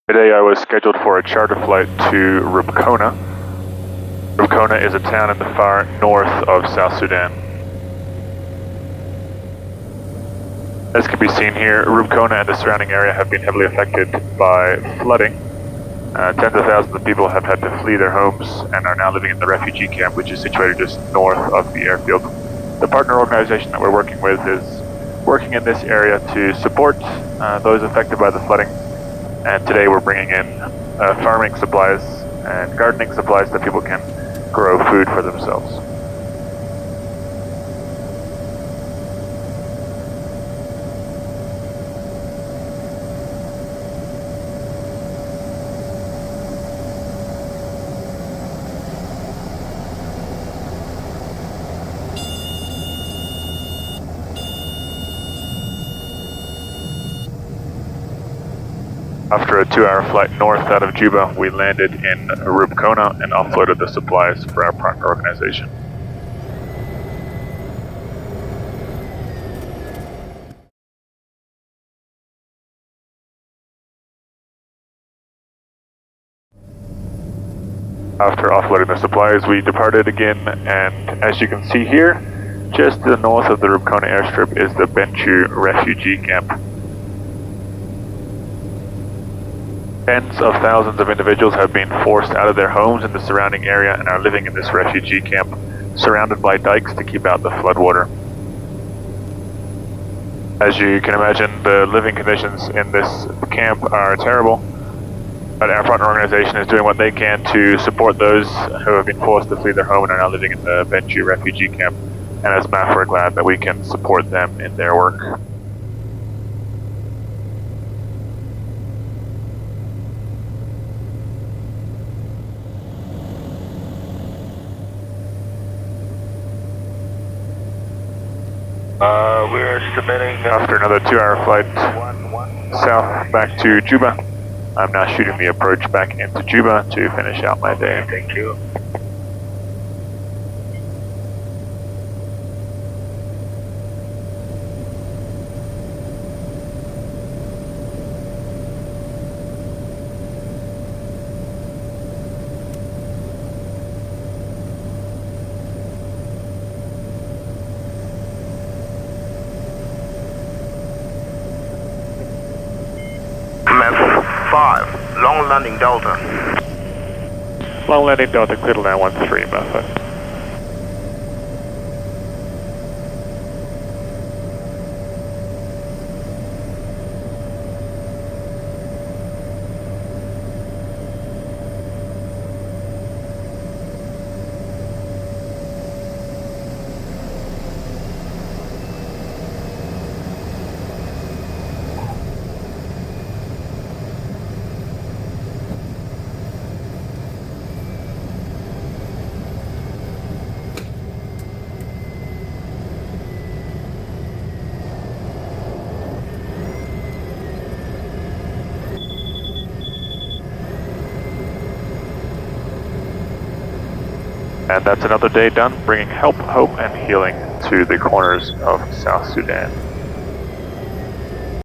Today I was scheduled for a charter flight to Rubkona. Rubkona is a town in the far north of South Sudan. As can be seen here, Rubkona and the surrounding area have been heavily affected by flooding. Tens of thousands of people have had to flee their homes and are now living in the refugee camp, which is situated just north of the airfield. The partner organization that we're working with is working in this area to support those affected by the flooding. And today we're bringing in farming supplies and gardening supplies that people can grow food for themselves. After a 2-hour flight north out of Juba, we landed in Rubkona and offloaded the supplies for our partner organization. After offloading the supplies, we departed again, and as you can see here, just to the north of the Rubkona airstrip is the Benchu refugee camp. Tens of thousands of individuals have been forced out of their homes in the surrounding area and are living in this refugee camp, surrounded by dikes to keep out the floodwater. As you can imagine, the living conditions in this camp are terrible, but our partner organization is doing what they can to support those who have been forced to flee their home and are now living in the Benchu refugee camp. And as MAF, we're glad that we can support them in their work. We're submitting after another 2-hour flight south back to Juba. I'm now shooting the approach back into Juba to finish out my day. Thank you. F5, long landing Delta. Long landing Delta, clear to land 13, Method. And that's another day done, bringing help, hope, and healing to the corners of South Sudan.